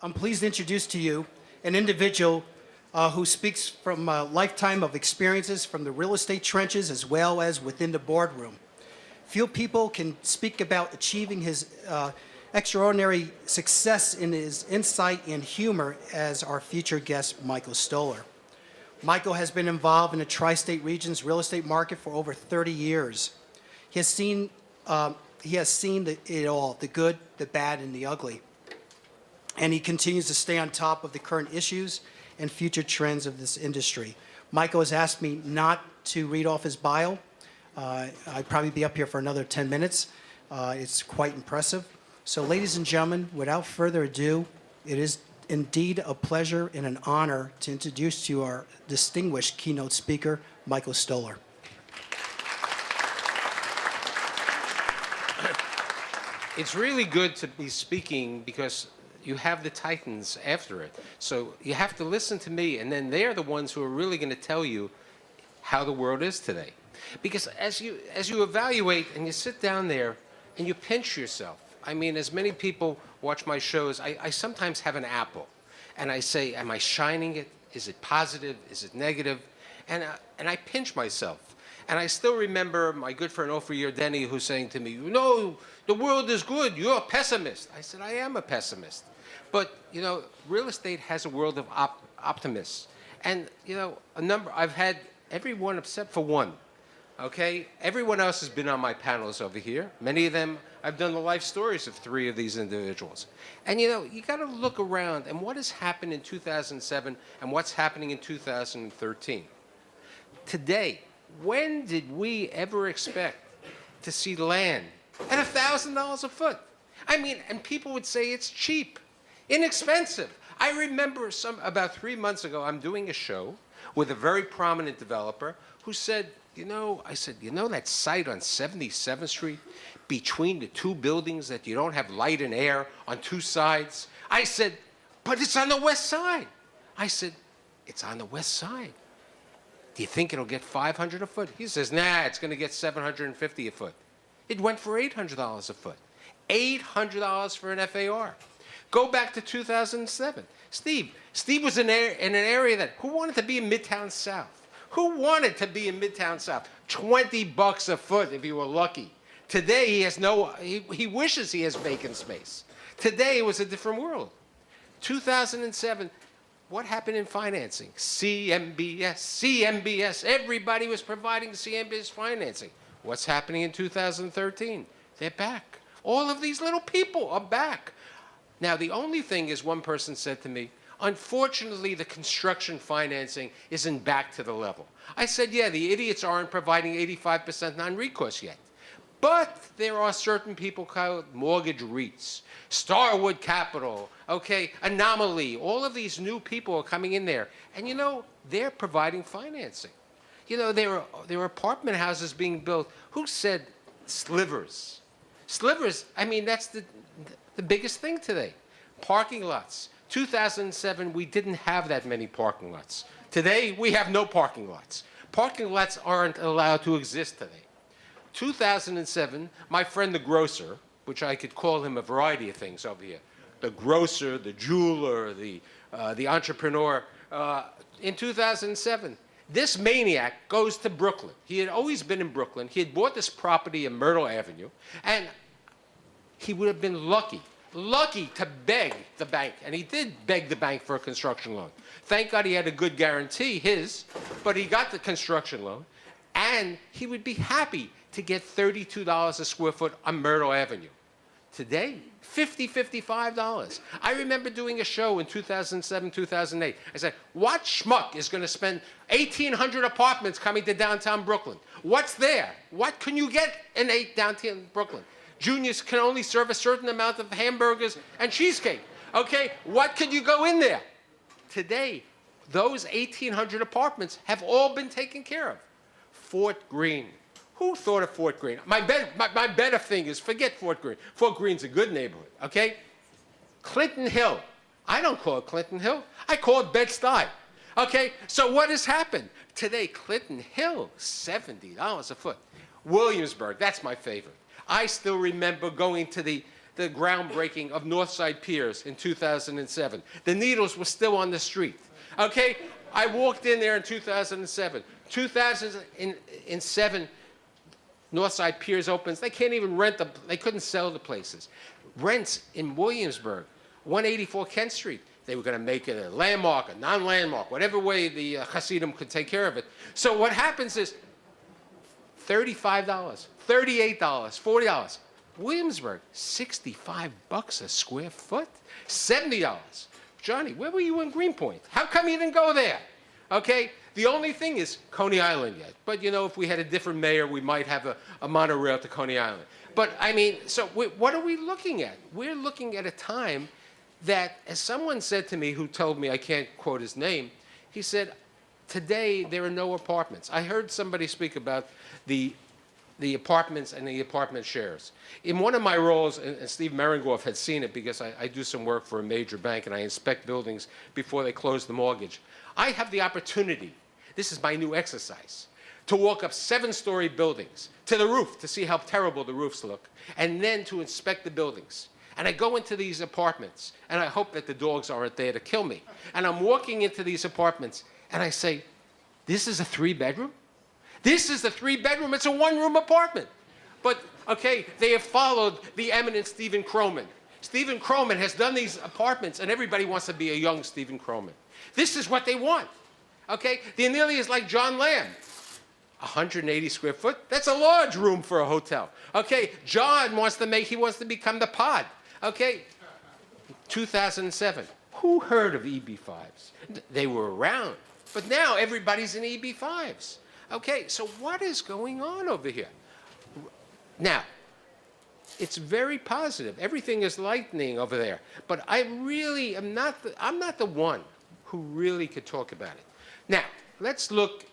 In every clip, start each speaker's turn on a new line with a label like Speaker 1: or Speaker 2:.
Speaker 1: I'm pleased to introduce to you an individual who speaks from a lifetime of experiences from the real estate trenches as well as within the boardroom. Few people can speak about achieving his extraordinary success in his insight and humor as our future guest, Michael Stoller. Michael has been involved in the tri-state region's real estate market for over 30 years. He has seen it all, the good, the bad, and the ugly. And he continues to stay on top of the current issues and future trends of this industry. Michael has asked me not to read off his bio. I'd probably be up here for another 10 minutes. It's quite impressive. So ladies and gentlemen, without further ado, it is indeed a pleasure and an honor to introduce to you our distinguished keynote speaker, Michael Stoller.
Speaker 2: It's really good to be speaking because you have the titans after it. So you have to listen to me, and then they're the ones who are really going to tell you how the world is today. Because as you evaluate and you sit down there and you pinch yourself, I mean, as many people watch my shows, I sometimes have an apple, and I say, am I shining it? Is it positive? Is it negative? And I pinch myself. And I still remember my good friend Ophir Denny who's saying to me, you know, the world is good, you're a pessimist. I said, I am a pessimist. But, you know, real estate has a world of optimists. And, you know, I've had everyone except for one, okay? Everyone else has been on my panels over here. Many of them, I've done the life stories of 3 of these individuals. And, you know, you got to look around and what has happened in 2007 and what's happening in 2013. Today, when did we ever expect to see land at $1,000 a foot? I mean, and people would say it's cheap, inexpensive. I remember about 3 months ago, I'm doing a show with a very prominent developer who said, you know, I said, you know that site on 77th Street between the 2 buildings that you don't have light and air on 2 sides? I said, but it's on the west side. I said, it's on the west side. Do you think it'll get $500 a foot? He says, nah, it's going to get $750 a foot. It went for $800 a foot. $800 for an FAR. Go back to 2007. Steve was in an area that, who wanted to be in Midtown South? Who wanted to be in Midtown South? $20 a foot if you were lucky. Today he has he wishes he has vacant space. Today it was a different world. 2007, what happened in financing? CMBS. Everybody was providing CMBS financing. What's happening in 2013? They're back. All of these little people are back. Now, the only thing is, one person said to me, unfortunately, the construction financing isn't back to the level. I said, yeah, the idiots aren't providing 85% non-recourse yet. But there are certain people called mortgage REITs, Starwood Capital, okay, Anomaly. All of these new people are coming in there. And, you know, they're providing financing. You know, there are apartment houses being built. Who said slivers? Slivers, I mean, that's the biggest thing today. Parking lots. 2007, we didn't have that many parking lots. Today, we have no parking lots. Parking lots aren't allowed to exist today. 2007, my friend the grocer, which I could call him a variety of things over here, the grocer, the jeweler, the entrepreneur, in 2007, this maniac goes to Brooklyn. He had always been in Brooklyn. He had bought this property in Myrtle Avenue, and he would have been lucky to beg the bank, and he did beg the bank for a construction loan. Thank God he had a good guarantee, but he got the construction loan, and he would be happy to get $32 a square foot on Myrtle Avenue. Today, $50, $55. I remember doing a show in 2007, 2008. I said, what schmuck is going to spend 1,800 apartments coming to downtown Brooklyn? What's there? What can you get in downtown Brooklyn? Juniors can only serve a certain amount of hamburgers and cheesecake. Okay, what could you go in there? Today, those 1,800 apartments have all been taken care of. Fort Greene. Who thought of Fort Greene? My better thing is forget Fort Greene. Fort Greene's a good neighborhood, okay? Clinton Hill. I don't call it Clinton Hill. I call it Bed-Stuy. Okay, so what has happened? Today, Clinton Hill, $70 a foot. Williamsburg, that's my favorite. I still remember going to the the groundbreaking of Northside Piers in 2007. The needles were still on the street. Okay? I walked in there in 2007. 2007, Northside Piers opens. They can't even rent they couldn't sell the places. Rents in Williamsburg, 184 Kent Street. They were going to make it a landmark, a non-landmark, whatever way the Hasidim could take care of it. So what happens is $35, $38, $40. Williamsburg, $65 a square foot, $70. Johnny, where were you in Greenpoint? How come you didn't go there? Okay, the only thing is Coney Island yet. But you know, if we had a different mayor, we might have a monorail to Coney Island. But I mean, so what are we looking at? We're looking at a time that, as someone said to me, who told me, I can't quote his name, he said, today there are no apartments. I heard somebody speak about the apartments and the apartment shares. In one of my roles, and Steve Merengoff had seen it because I do some work for a major bank and I inspect buildings before they close the mortgage. I have the opportunity, this is my new exercise, to walk up 7-story buildings to the roof to see how terrible the roofs look, and then to inspect the buildings. And I go into these apartments, and I hope that the dogs aren't there to kill me. And I'm walking into these apartments, and I say, this is a 3-bedroom? This is a 3-bedroom. It's a 1-room apartment. But, okay, they have followed the eminent Stephen Croman. Stephen Croman has done these apartments, and everybody wants to be a young Stephen Croman. This is what they want. Okay? The Anelia is like John Lamb. 180 square foot? That's a large room for a hotel. Okay? John wants to become the pod. Okay? 2007. Who heard of EB5s? They were around. But now everybody's in EB5s. Okay, so what is going on over here? Now, it's very positive. Everything is lightening over there. But I really am I'm not the one who really could talk about it. Now, let's look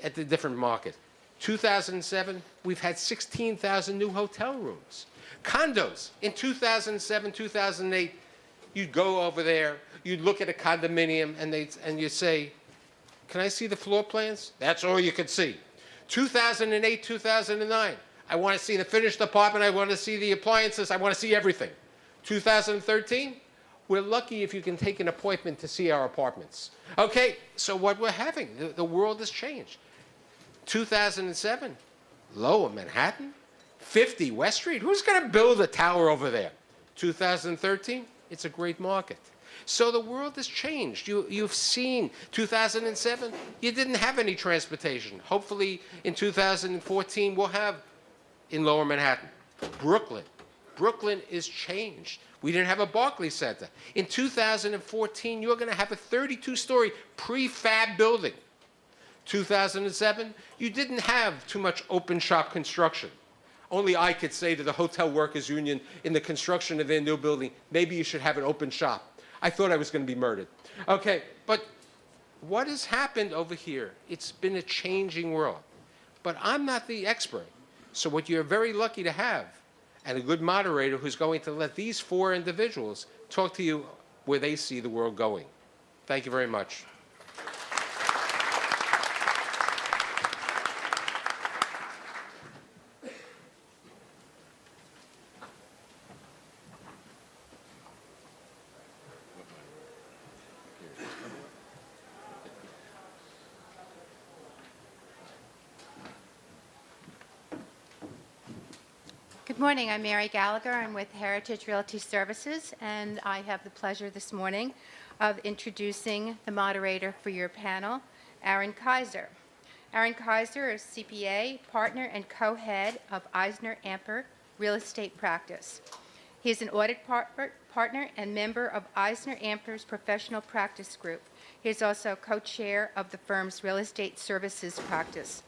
Speaker 2: at the different market. 2007, we've had 16,000 new hotel rooms. Condos, in 2007, 2008, you'd go over there, you'd look at a condominium, and you'd say, can I see the floor plans? That's all you could see. 2008, 2009, I want to see the finished apartment, I want to see the appliances, I want to see everything. 2013, we're lucky if you can take an appointment to see our apartments. Okay, so what we're having, the world has changed. 2007, Lower Manhattan, 50 West Street. Who's going to build a tower over there? 2013, it's a great market. So the world has changed. You've seen 2007, you didn't have any transportation. Hopefully in 2014, we'll have in Lower Manhattan. Brooklyn. Brooklyn is changed. We didn't have a Barclays Center. In 2014, you're going to have a 32-story prefab building. 2007, you didn't have too much open shop construction. Only I could say to the Hotel Workers Union in the construction of their new building, maybe you should have an open shop. I thought I was going to be murdered. Okay, but what has happened over here? It's been a changing world. But I'm not the expert. So what you're very lucky to have, and a good moderator who's going to let these 4 individuals talk to you where they see the world going. Thank you very much.
Speaker 3: Good morning. I'm Mary Gallagher. I'm with Heritage Realty Services, and I have the pleasure this morning of introducing the moderator for your panel, Aaron Kaiser. Aaron Kaiser is CPA, partner, and co-head of Eisner Amper Real Estate Practice. He is an audit partner and member of Eisner Amper's professional practice group. He is also co-chair of the firm's real estate services practice.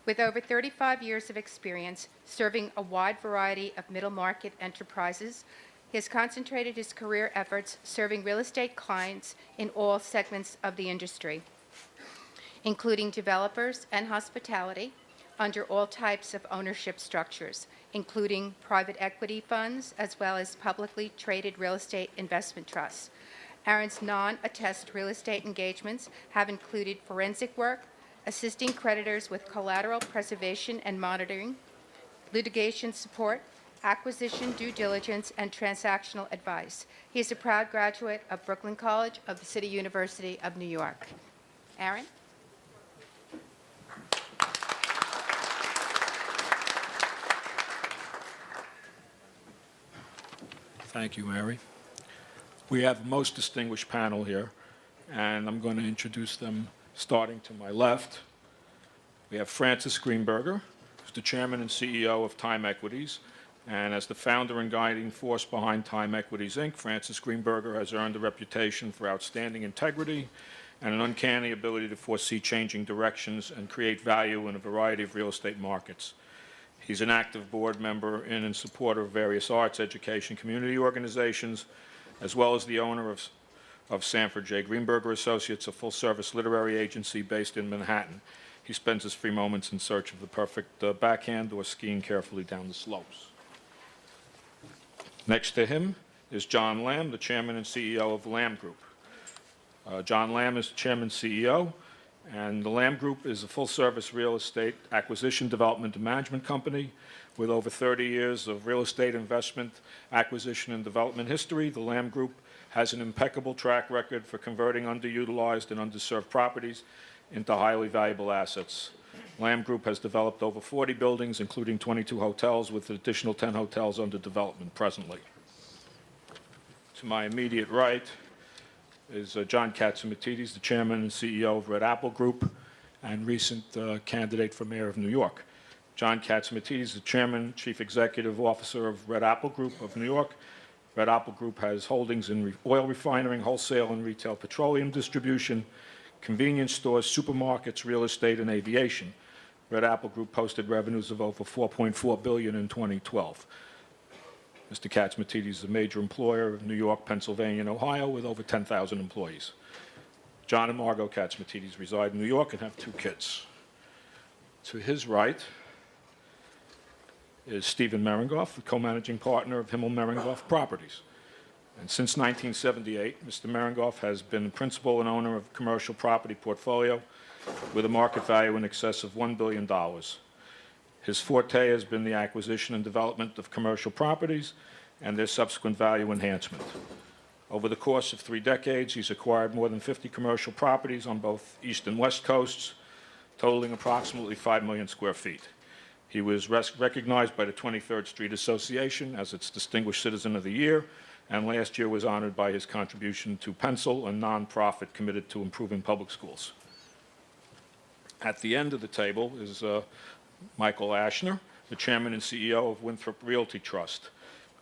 Speaker 3: With over 35 years of experience serving a wide variety of middle-market enterprises, he has concentrated his career efforts serving real estate clients in all segments of the industry, including developers and hospitality, under all types of ownership structures, including private equity funds as well as publicly traded real estate investment trusts. Aaron's non-attest real estate engagements have included forensic work, assisting creditors with collateral preservation and monitoring, litigation support, acquisition, due diligence, and transactional advice. He is a proud graduate of Brooklyn College of the City University of New York. Aaron?
Speaker 4: Thank you, Mary. We have a most distinguished panel here, and I'm going to introduce them starting to my left. We have Francis Greenberger, who's the chairman and CEO of Time Equities, and as the founder and guiding force behind Time Equities, Inc., Francis Greenberger has earned a reputation for outstanding integrity and an uncanny ability to foresee changing directions and create value in a variety of real estate markets. He's an active board member in and supporter of various arts, education, community organizations, as well as the owner of Sanford J. Greenberger Associates, a full-service literary agency based in Manhattan. He spends his free moments in search of the perfect backhand or skiing carefully down the slopes. Next to him is John Lamb, the chairman and CEO of Lamb Group. John Lamb is the chairman and CEO, and the Lamb Group is a full-service real estate acquisition, development, and management company with over 30 years of real estate investment, acquisition, and development history. The Lamb Group has an impeccable track record for converting underutilized and underserved properties into highly valuable assets. Lamb Group has developed over 40 buildings, including 22 hotels, with an additional 10 hotels under development presently. To my immediate right is John Katzimatidis, the chairman and CEO of Red Apple Group and recent candidate for mayor of New York. John Katzimatidis is the chairman, chief executive officer of Red Apple Group of New York. Red Apple Group has holdings in oil refining, wholesale and retail petroleum distribution, convenience stores, supermarkets, real estate, and aviation. Red Apple Group posted revenues of over $4.4 billion in 2012. Mr. Katzimatidis is a major employer of New York, Pennsylvania, and Ohio with over 10,000 employees. John and Margot Katzimatidis reside in New York and have 2 kids. To his right is Stephen Merengoff, the co-managing partner of Himmel Merengoff Properties. And since 1978, Mr. Merengoff has been principal and owner of a commercial property portfolio with a market value in excess of $1 billion. His forte has been the acquisition and development of commercial properties and their subsequent value enhancement. Over the course of 3 decades, he's acquired more than 50 commercial properties on both East and West Coasts, totaling approximately 5 million square feet. He was recognized by the 23rd Street Association as its Distinguished Citizen of the Year, and last year was honored by his contribution to Pencil, a nonprofit committed to improving public schools. At the end of the table is Michael Ashner, the chairman and CEO of Winthrop Realty Trust.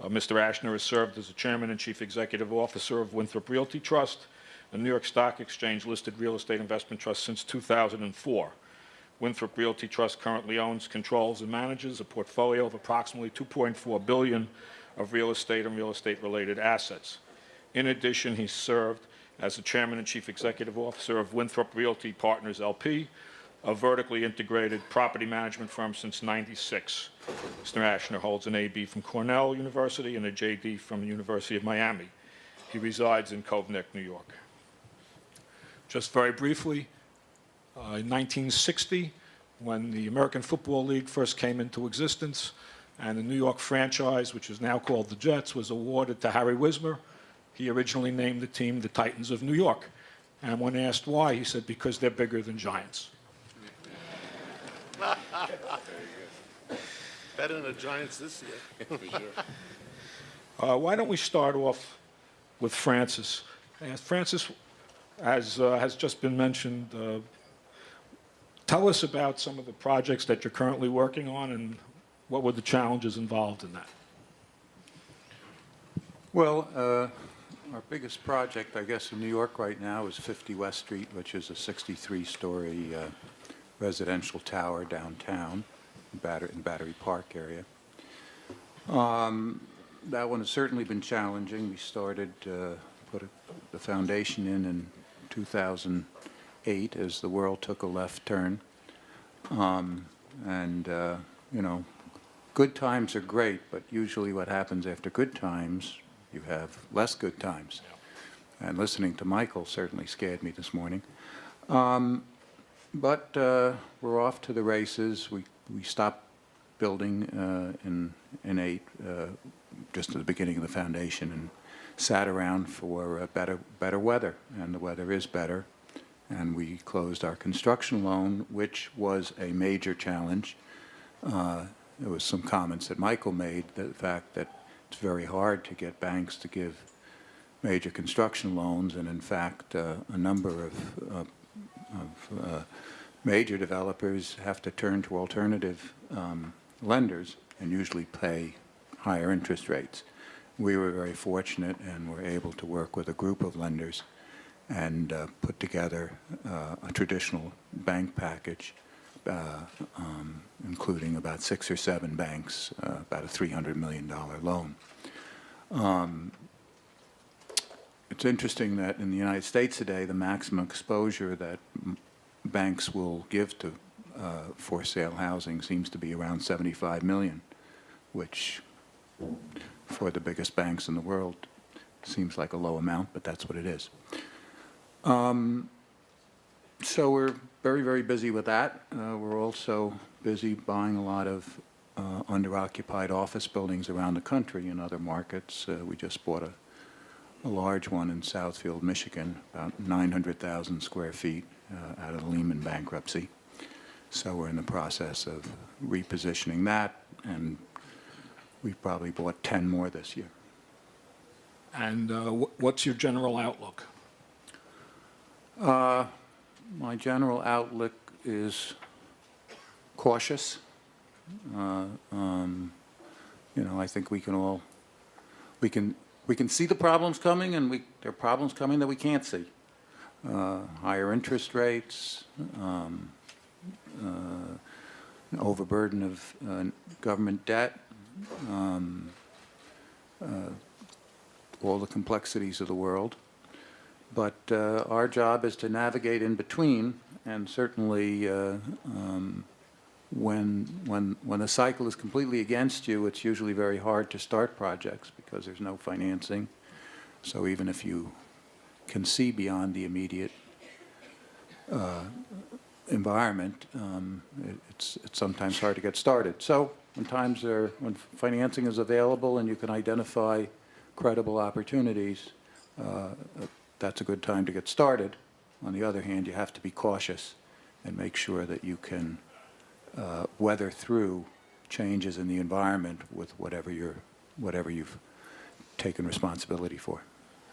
Speaker 4: Mr. Ashner has served as the chairman and chief executive officer of Winthrop Realty Trust, a New York Stock Exchange-listed real estate investment trust since 2004. Winthrop Realty Trust currently owns, controls, and manages a portfolio of approximately $2.4 billion of real estate and real estate-related assets. In addition, he served as the chairman and chief executive officer of Winthrop Realty Partners, LP, a vertically integrated property management firm since '96. Mr. Ashner holds an AB from Cornell University and a JD from the University of Miami. He resides in Cove Neck, New York. Just very briefly, in 1960, when the American Football League first came into existence, and the New York franchise, which is now called the Jets, was awarded to Harry Wismer, he originally named the team the Titans of New York. And when asked why, he said, because they're bigger than Giants.
Speaker 5: Better than the Giants this year. For sure.
Speaker 4: Why don't we start off with Francis? Francis, as has just been mentioned, tell us about some of the projects that you're currently working on and what were the challenges involved in that?
Speaker 6: Well, our biggest project, I guess, in New York right now is 50 West Street, which is a 63-story residential tower downtown in Battery Park area. That one has certainly been challenging. We started, put the foundation in 2008 as the world took a left turn. You know, good times are great, but usually what happens after good times, you have less good times. And listening to Michael certainly scared me this morning. But we're off to the races. We stopped building in 8, just at the beginning of the foundation, and sat around for better weather, and the weather is better. And we closed our construction loan, which was a major challenge. There was some comments that Michael made, the fact that it's very hard to get banks to give major construction loans, and in fact, a number of major developers have to turn to alternative lenders and usually pay higher interest rates. We were very fortunate and were able to work with a group of lenders and put together a traditional bank package, including about 6 or 7 banks, about a $300 million loan. It's interesting that in the United States today, the maximum exposure that banks will give to for sale housing seems to be around $75 million, which for the biggest banks in the world seems like a low amount, but that's what it is. So we're very, very busy with that. We're also busy buying a lot of under-occupied office buildings around the country in other markets. We just bought a large one in Southfield, Michigan, about 900,000 square feet out of the Lehman bankruptcy. So we're in the process of repositioning that, and we've probably bought 10 more this year.
Speaker 4: And what's your general outlook?
Speaker 6: My general outlook is cautious. You know, I think we can all, we can see the problems coming, and there are problems coming that we can't see. Higher interest rates, an overburden of government debt, all the complexities of the world. But our job is to navigate in between, and certainly when the cycle is completely against you, it's usually very hard to start projects because there's no financing. So even if you can see beyond the immediate environment, it's sometimes hard to get started. So when financing is available and you can identify credible opportunities, that's a good time to get started. On the other hand, you have to be cautious and make sure that you can weather through changes in the environment with whatever you've taken responsibility for.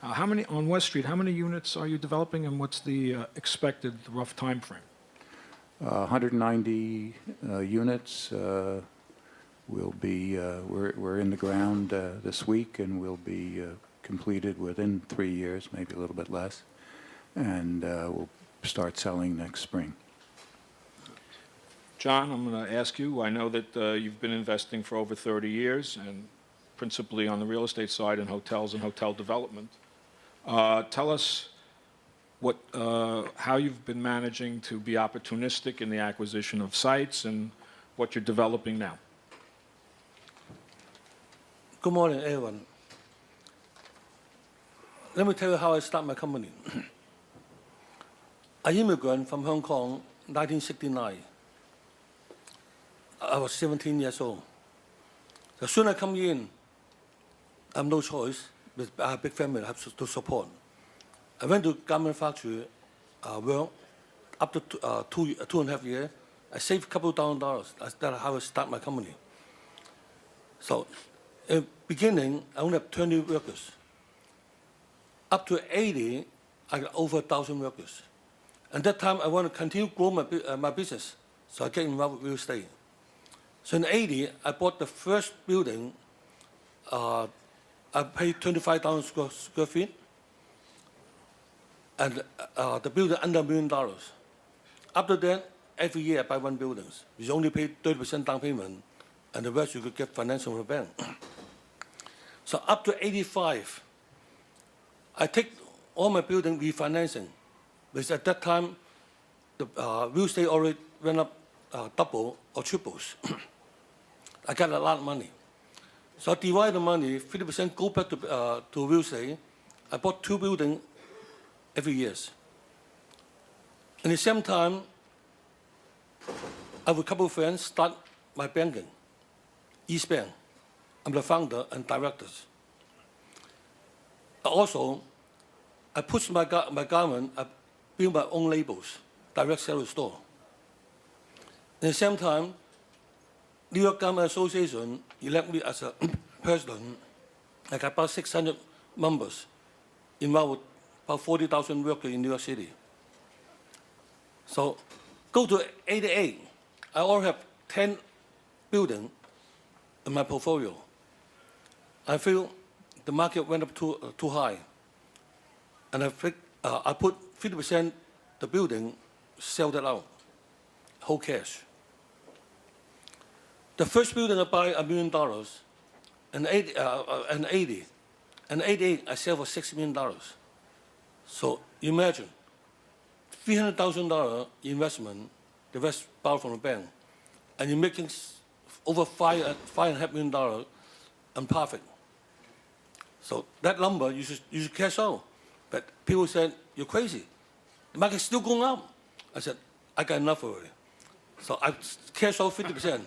Speaker 4: On West Street, how many units are you developing, and what's the expected rough time frame?
Speaker 6: 190 units. We're in the ground this week, and we'll be completed within 3 years, maybe a little bit less, and we'll start selling next spring.
Speaker 4: John, I'm going to ask you, I know that you've been investing for over 30 years, and principally on the real estate side in hotels and hotel development. Tell us how you've been managing to be opportunistic in the acquisition of sites and what you're developing now.
Speaker 7: Good morning, everyone. Let me tell you how I started my company. I immigrated from Hong Kong, 1969. I was 17 years old. As soon as I come in, I have no choice. I have a big family I have to support. I went to garment factory, work up to 2.5 years. I saved a couple $1,000. That's how I start my company. So, in the beginning, I only have 20 workers. Up to 80, I got over 1,000 workers. And that time, I want to continue to grow my business, so I get involved with real estate. So in 80, I bought the first building. I paid 25,000 square feet, and the building under $1 million. After that, every year I buy one building. You only pay 30% down payment, and the rest you could get financing from the bank. So up to 85, I take all my building refinancing, because at that time, the real estate already went up double or triples. I got a lot of money. So I divide the money, 50% go back to real estate. I bought 2 buildings every year. At the same time, I have a couple of friends start my banking. East Bank. I'm the founder and director. Also, I push my garment, I build my own labels, direct sales store. At the same time, New York Garment Association elect me as a president. I got about 600 members, involved with about 40,000 workers in New York City. So, go to 88. I already have 10 buildings in my portfolio. I feel the market went up too high, and I put 50% the building, sell that out, whole cash. The first building I buy $1 million, and 88 I sell for $6 million. So imagine, $300,000 investment, the rest borrowed from the bank, and you're making over $5.5 million in profit. So that number you should cash out. But people said, you're crazy. The market's still going up. I said, I got enough already. So I cash out 50%.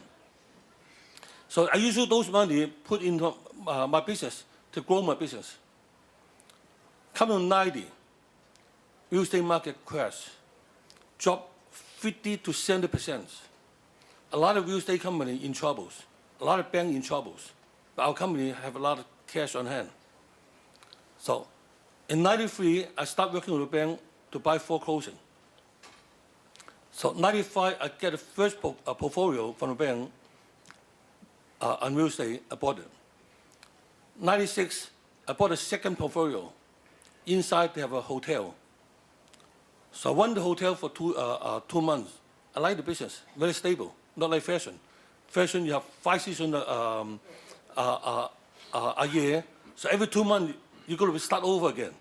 Speaker 7: So I use those money put into my business to grow my business. Coming to 90, real estate market crash, dropped 50 to 70%. A lot of real estate companies in troubles, a lot of banks in troubles. But our company have a lot of cash on hand. So in 93, I started working with the bank to buy foreclosing. So 95, I get the first portfolio from the bank on real estate, I bought it. 96, I bought a second portfolio. Inside, they have a hotel. So I run the hotel for 2 months. I like the business, very stable, not like fashion. Fashion, you have 5 seasons a year. So every 2 months, you're going to start over again.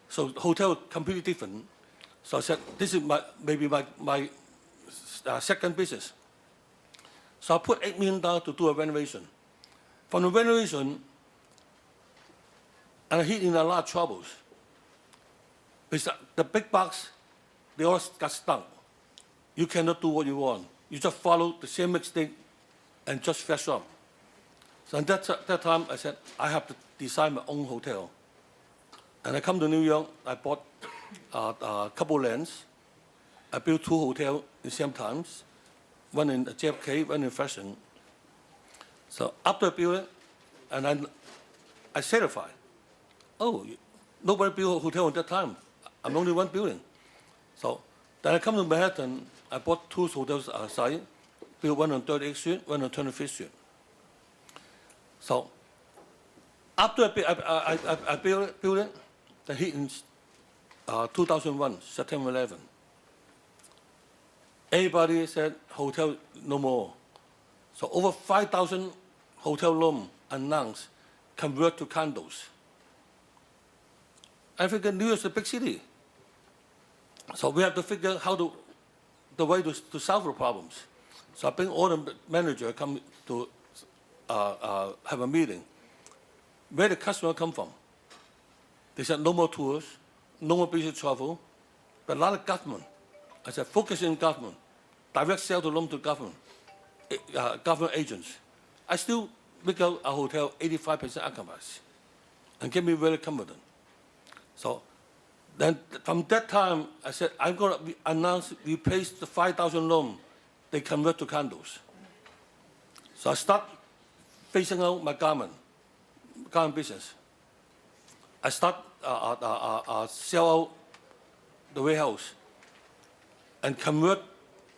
Speaker 7: So hotel, completely different. So I said, this is maybe my second business. So I put $8 million to do a renovation. From the renovation, and I hit in a lot of troubles. Because the big box, they all got stuck. You cannot do what you want. You just follow the same mistake and just fess up. So at that time, I said, I have to design my own hotel. And I come to New York, I bought a couple lands. I built 2 hotels at the same times, one in JFK, one in Fashion. So after I built it, and I certified. Oh, nobody built a hotel at that time. I'm only one building. So then I come to Manhattan, I bought 2 hotels outside, built one on 38th Street, one on 25th Street. So after I built it, the hit in 2001, September 11. Everybody said, hotel no more. So over 5,000 hotel rooms announced convert to condos. I figured New York is a big city. So we have to figure how the way to solve the problems. So I bring all the managers come to have a meeting. Where the customer come from? They said no more tours, no more business travel, but a lot of government. I said focus in government, direct sale to loan to government, government agents. I still make out a hotel 85% occupancy, and get me very confident. So then from that time, I said I'm going to announce replace the 5,000 loan, they convert to condos. So I start phasing out my garment business. I start sell out the warehouse and convert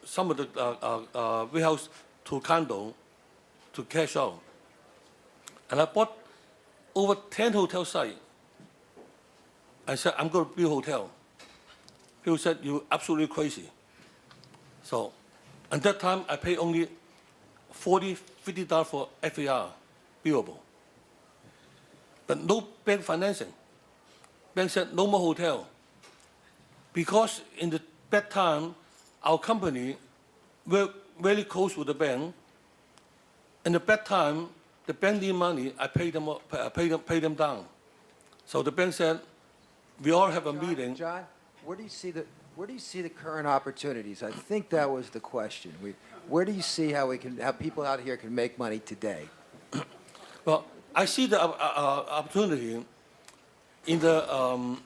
Speaker 7: some of the warehouse to condo to cash out. And I bought over 10 hotel sites. I said, I'm going to build a hotel. People said, you're absolutely crazy. So at that time, I paid only $40, $50 for FAR, billable. But no bank financing. Bank said, no more hotel. Because in the bad time, our company were very close with the bank. In the bad time, the bank need money, I pay them down. So the bank said, we all have a meeting.
Speaker 8: John, where do you see the current opportunities? I think that was the question. Where do you see how people out here can make money today?
Speaker 7: Well, I see the opportunity in the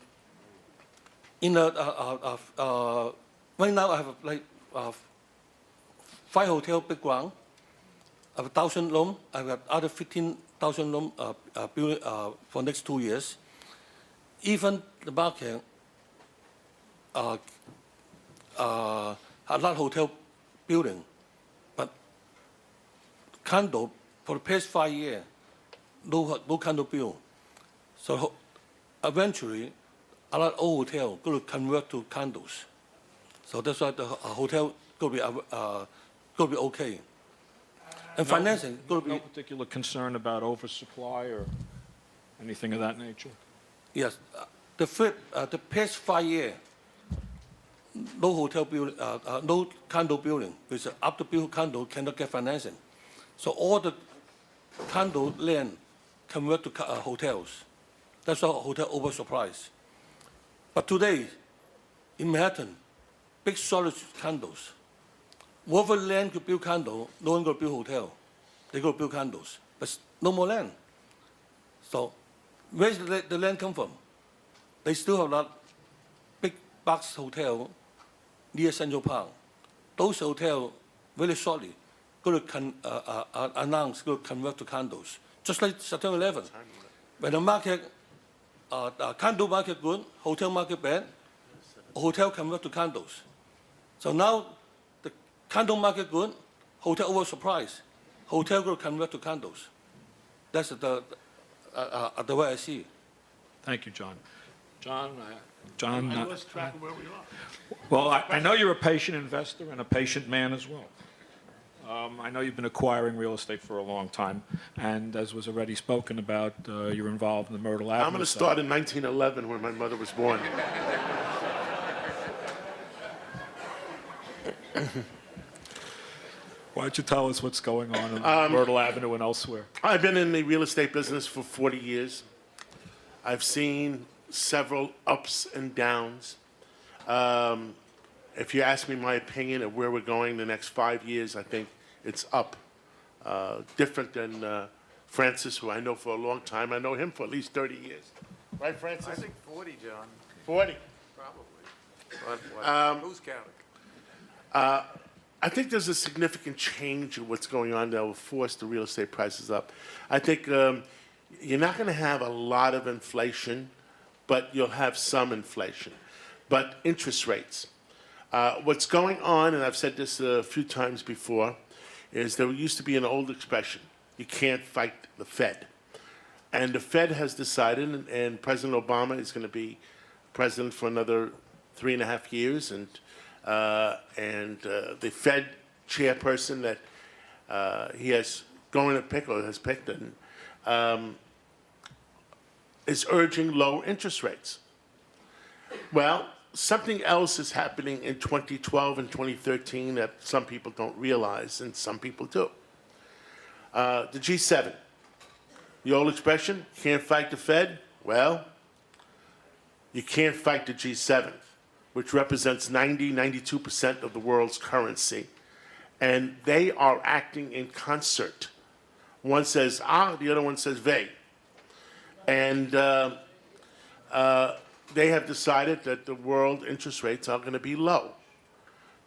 Speaker 7: right now I have like 5 hotel big ground. I have 1,000 room. I've got other 15,000 room build for next 2 years. Even the market, a lot hotel building, but condo for the past 5 years, no condo build. So eventually, a lot of old hotel going to convert to condos. So that's why the hotel going to be okay. And financing going to be
Speaker 4: No particular concern about oversupply or anything of that nature?
Speaker 7: yes. The past 5 years, no hotel build, no condo building because after build condo cannot get financing. So all the condo land convert to hotels. That's why hotel oversupplies. But today, in Manhattan, big storage condos. Whatever land could build condo, no one going to build hotel. They go build condos, but no more land. So where's the land come from? They still have a lot big box hotel near Central Park. Those hotels very shortly going to announce going to convert to condos, just like September 11. When the market, condo market good, hotel market bad, hotel convert to condos. So now the condo market good, hotel oversupplies, hotel going to convert to condos. That's the way I see it.
Speaker 4: Thank you, John. John,
Speaker 5: I lost track of where we are.
Speaker 4: well, I know you're a patient investor and a patient man as well. I know you've been acquiring real estate for a long time, and as was already spoken about, you're involved in the Myrtle Avenue.
Speaker 5: I'm going to start in 1911 when my mother was born.
Speaker 4: Why don't you tell us what's going on in Myrtle Avenue and elsewhere?
Speaker 5: I've been in the real estate business for 40 years. I've seen several ups and downs. If you ask me my opinion of where we're going the next 5 years, I think it's up. Different than Francis, who I know for a long time. I know him for at least 30 years. Right, Francis?
Speaker 6: I think 40, John,
Speaker 5: 40.
Speaker 6: probably. But who's counting?
Speaker 5: I think there's a significant change in what's going on that will force the real estate prices up. I think you're not going to have a lot of inflation, but you'll have some inflation. But interest rates. What's going on, and I've said this a few times before, is there used to be an old expression, you can't fight the Fed. And the Fed has decided, and President Obama is going to be president for another 3.5 years, and the Fed chairperson that he has going to pick or has picked is urging low interest rates. Well, something else is happening in 2012 and 2013 that some people don't realize, and some people do. The G7, the old expression, can't fight the Fed. Well, you can't fight the G7, which represents 92% of the world's currency. And they are acting in concert. One says ah, the other one says they. And they have decided that the world interest rates are going to be low.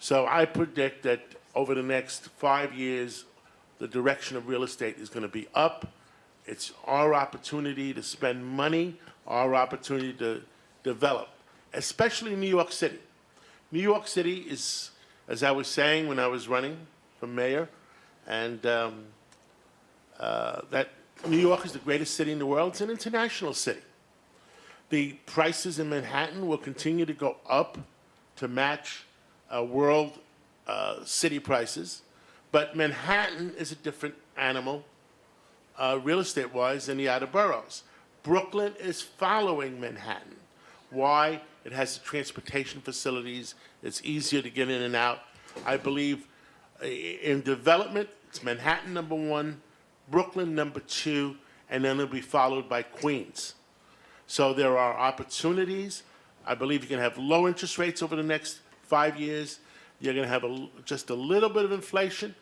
Speaker 5: So I predict that over the next 5 years, the direction of real estate is going to be up. It's our opportunity to spend money, our opportunity to develop, especially in New York City. New York City is, as I was saying when I was running for mayor, and that New York is the greatest city in the world. It's an international city. The prices in Manhattan will continue to go up to match world city prices. But Manhattan is a different animal, real estate-wise, than the outer boroughs. Brooklyn is following Manhattan. Why? It has the transportation facilities. It's easier to get in and out. I believe in development, it's Manhattan #1, Brooklyn #2, and then it'll be followed by Queens. So there are opportunities. I believe you can have low interest rates over the next 5 years. You're going to have just a little bit of inflation.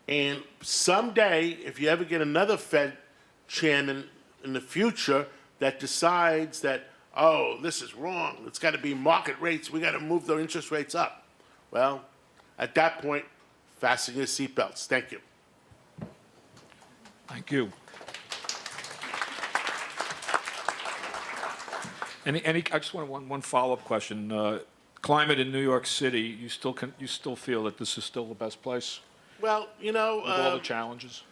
Speaker 5: And someday, if you ever get another Fed chairman in the future that decides that, oh, this is wrong, it's got to be market rates, we got to move the interest rates up. Well, at that point, fasten your seatbelts. Thank you.
Speaker 4: Thank you. I just want one follow-up question. Climate in New York City, you still feel that this is still the best place
Speaker 5: Well, you know,
Speaker 4: with all the challenges?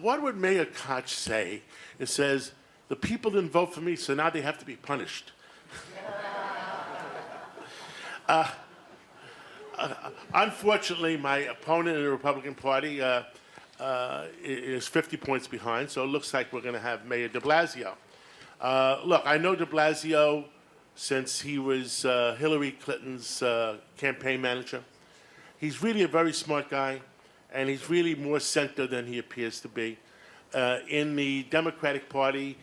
Speaker 5: what would Mayor Koch say? It says, the people didn't vote for me, so now they have to be punished. Unfortunately, my opponent in the Republican Party is 50 points behind, so it looks like we're going to have Mayor de Blasio. Look, I know de Blasio since he was Hillary Clinton's campaign manager. He's really a very smart guy, and he's really more center than he appears to be. In the Democratic Party,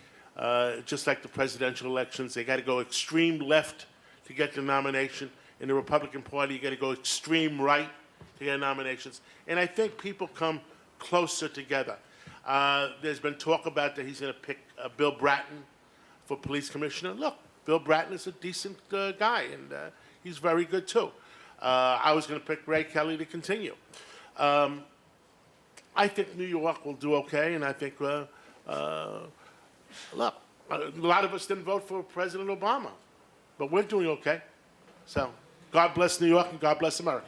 Speaker 5: just like the presidential elections, they got to go extreme left to get the nomination. In the Republican Party, you got to go extreme right to get nominations. And I think people come closer together. There's been talk about that he's going to pick Bill Bratton for police commissioner. Look, Bill Bratton is a decent guy, and he's very good too. I was going to pick Ray Kelly to continue. I think New York will do okay, and I think, look, a lot of us didn't vote for President Obama, but we're doing okay. So, God bless New York and God bless America.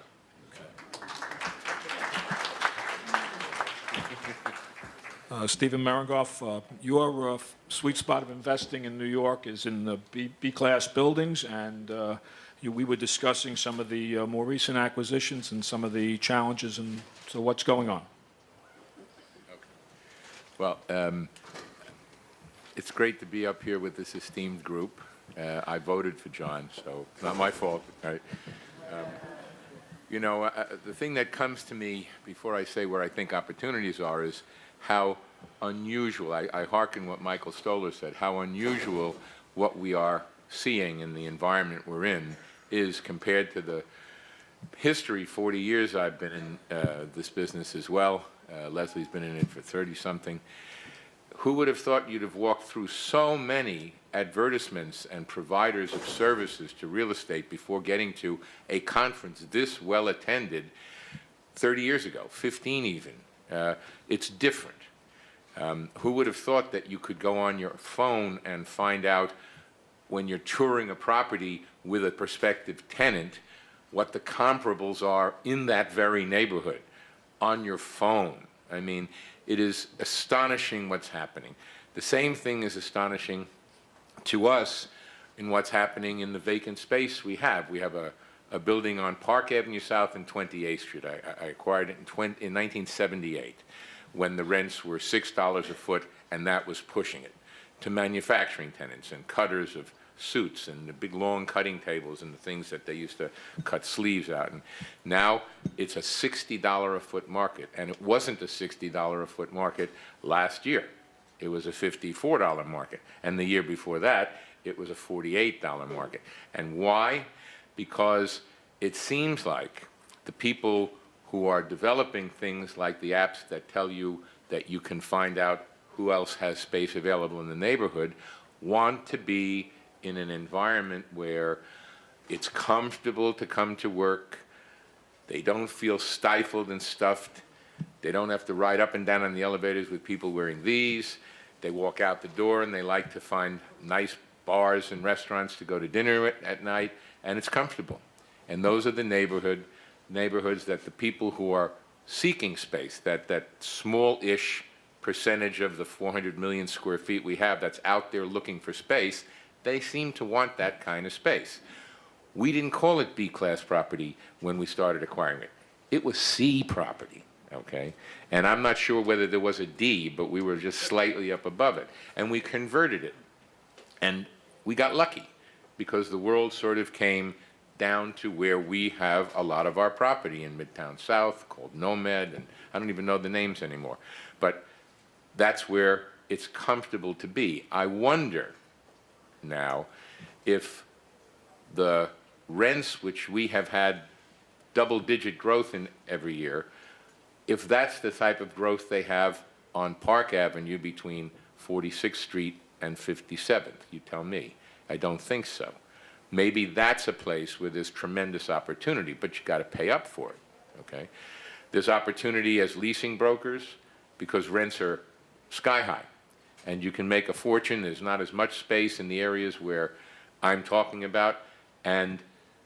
Speaker 4: Stephen Marengoff, your sweet spot of investing in New York is in the B-class buildings, and we were discussing some of the more recent acquisitions and some of the challenges, and so what's going on?
Speaker 2: Well, it's great to be up here with this esteemed group. I voted for John, so it's not my fault, right? You know, the thing that comes to me before I say where I think opportunities are is how unusual, I hearken what Michael Stoller said, how unusual what we are seeing in the environment we're in is compared to the history. 40 years I've been in this business as well. Leslie's been in it for 30-something. Who would have thought you'd have walked through so many advertisements and providers of services to real estate before getting to a conference this well attended 30 years ago, 15 even. It's different. Who would have thought that you could go on your phone and find out when you're touring a property with a prospective tenant what the comparables are in that very neighborhood on your phone? I mean, it is astonishing what's happening. The same thing is astonishing to us in what's happening in the vacant space we have. We have a building on Park Avenue South and 28th Street. I acquired it in 1978 when the rents were $6 a foot, and that was pushing it, to manufacturing tenants and cutters of suits and the big long cutting tables and the things that they used to cut sleeves out. And now it's a $60 a foot market, and it wasn't a $60 a foot market last year. It was a $54 market, and the year before that, it was a $48 market. And why? Because it seems like the people who are developing things like the apps that tell you that you can find out who else has space available in the neighborhood want to be in an environment where it's comfortable to come to work. They don't feel stifled and stuffed. They don't have to ride up and down on the elevators with people wearing these. They walk out the door and they like to find nice bars and restaurants to go to dinner at night, and it's comfortable. And those are the neighborhoods that the people who are seeking space, that small-ish percentage of the 400 million square feet we have that's out there looking for space, they seem to want that kind of space. We didn't call it B-class property when we started acquiring it. It was C property, okay? And I'm not sure whether there was a D, but we were just slightly up above it. And we converted it. And we got lucky because the world sort of came down to where we have a lot of our property in Midtown South called Nomad, and I don't even know the names anymore. But that's where it's comfortable to be. I wonder now if the rents, which we have had double-digit growth in every year, if that's the type of growth they have on Park Avenue between 46th Street and 57th, you tell me. I don't think so. Maybe that's a place where there's tremendous opportunity, but you got to pay up for it, okay? There's opportunity as leasing brokers because rents are sky high, and you can make a fortune. There's not as much space in the areas where I'm talking about, and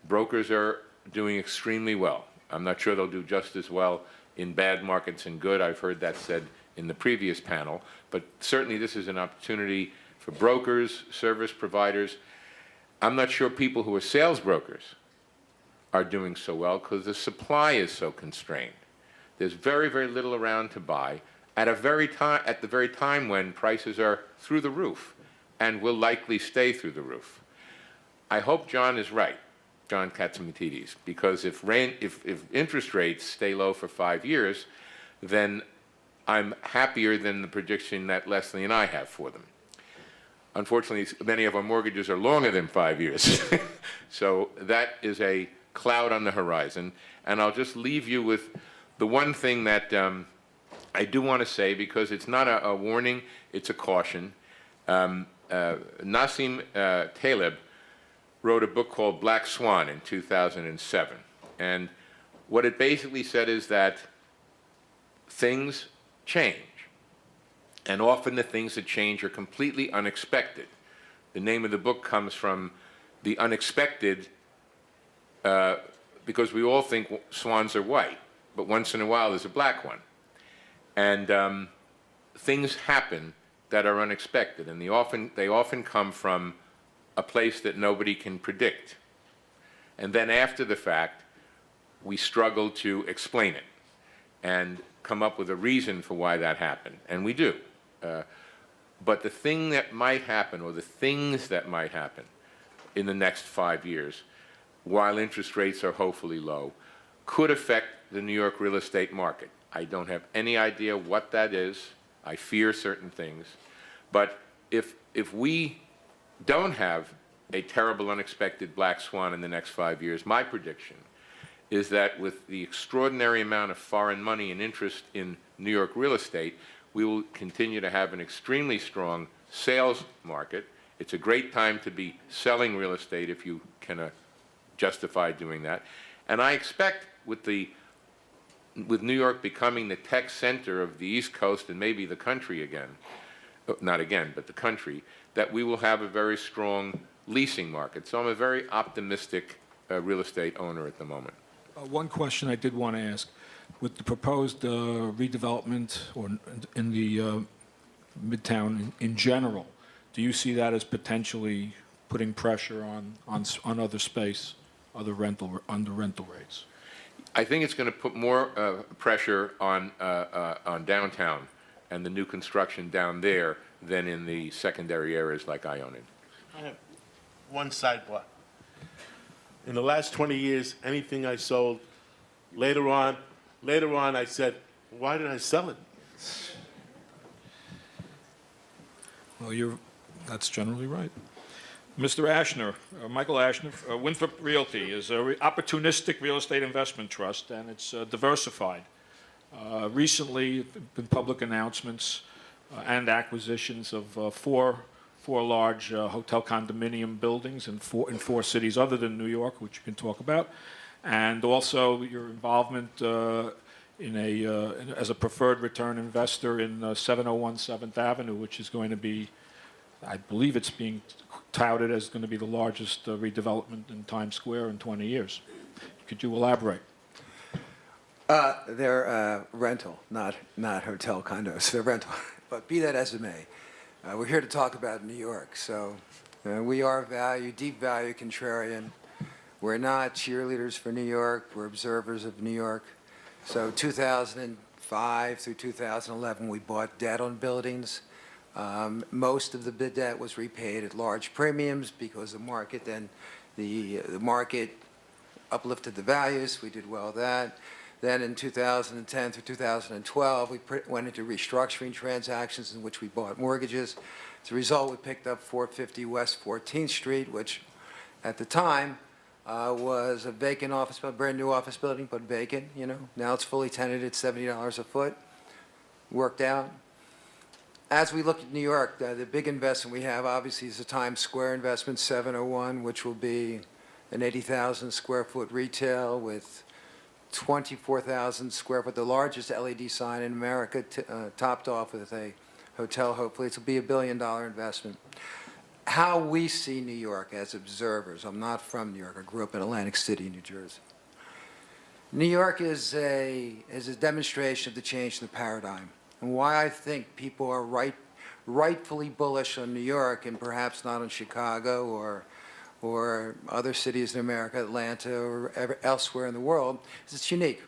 Speaker 2: brokers are doing extremely well. I'm not sure they'll do just as well in bad markets and good. I've heard that said in the previous panel, but certainly this is an opportunity for brokers, service providers. I'm not sure people who are sales brokers are doing so well because the supply is so constrained. There's very, very little around to buy at the very time when prices are through the roof and will likely stay through the roof. I hope John is right, John Katsimatides, because if interest rates stay low for 5 years, then I'm happier than the prediction that Leslie and I have for them. Unfortunately, many of our mortgages are longer than 5 years. So that is a cloud on the horizon. And I'll just leave you with the one thing that I do want to say, because it's not a warning, it's a caution. Nassim Taleb wrote a book called Black Swan in 2007. And what it basically said is that things change. And often the things that change are completely unexpected. The name of the book comes from the unexpected, because we all think swans are white, but once in a while there's a black one. And things happen that are unexpected, and they often come from a place that nobody can predict. And then after the fact, we struggle to explain it and come up with a reason for why that happened, and we do. But the thing that might happen, or the things that might happen in the next 5 years, while interest rates are hopefully low, could affect the New York real estate market. I don't have any idea what that is. I fear certain things. But if we don't have a terrible, unexpected black swan in the next 5 years, my prediction is that with the extraordinary amount of foreign money and interest in New York real estate, we will continue to have an extremely strong sales market. It's a great time to be selling real estate if you can justify doing that. And I expect with New York becoming the tech center of the East Coast and maybe the country again, not again, but the country, that we will have a very strong leasing market. So I'm a very optimistic real estate owner at the moment.
Speaker 4: One question I did want to ask. With the proposed redevelopment or in the Midtown in general, do you see that as potentially putting pressure on other space, under rental rates?
Speaker 2: I think it's going to put more pressure on downtown and the new construction down there than in the secondary areas like I own it.
Speaker 5: I have one sidebar. In the last 20 years, anything I sold, later on I said, why did I sell it?
Speaker 4: Well, that's generally right. Mr. Ashner, Michael Ashner, Winthrop Realty is an opportunistic real estate investment trust, and it's diversified. Recently, been public announcements and acquisitions of four large hotel condominium buildings in four cities other than New York, which you can talk about, and also your involvement as a preferred return investor in 701 7th Avenue, which is going to be, I believe it's being touted as going to be the largest redevelopment in Times Square in 20 years. Could you elaborate?
Speaker 8: They're rental, not hotel condos. They're rental. But be that as it may, we're here to talk about New York. So we are deep value contrarian. We're not cheerleaders for New York. We're observers of New York. So 2005 through 2011, we bought debt on buildings. Most of the bid debt was repaid at large premiums because the market market uplifted the values. We did well with that. Then in 2010 through 2012, we went into restructuring transactions in which we bought mortgages. As a result, we picked up 450 West 14th Street, which at the time was a vacant office, a brand new office building, but vacant, you know. Now it's fully tenanted, $70 a foot. Worked out. As we look at New York, the big investment we have obviously is the Times Square investment, 701, which will be an 80,000 square foot retail with 24,000 square foot, the largest LED sign in America, topped off with a hotel, hopefully. It will be $1 billion investment. How we see New York as observers, I'm not from New York, I grew up in Atlantic City, New Jersey. New York is a demonstration of the change in the paradigm, and why I think people are rightfully bullish on New York and perhaps not on Chicago or other cities in America, Atlanta or elsewhere in the world, is it's unique.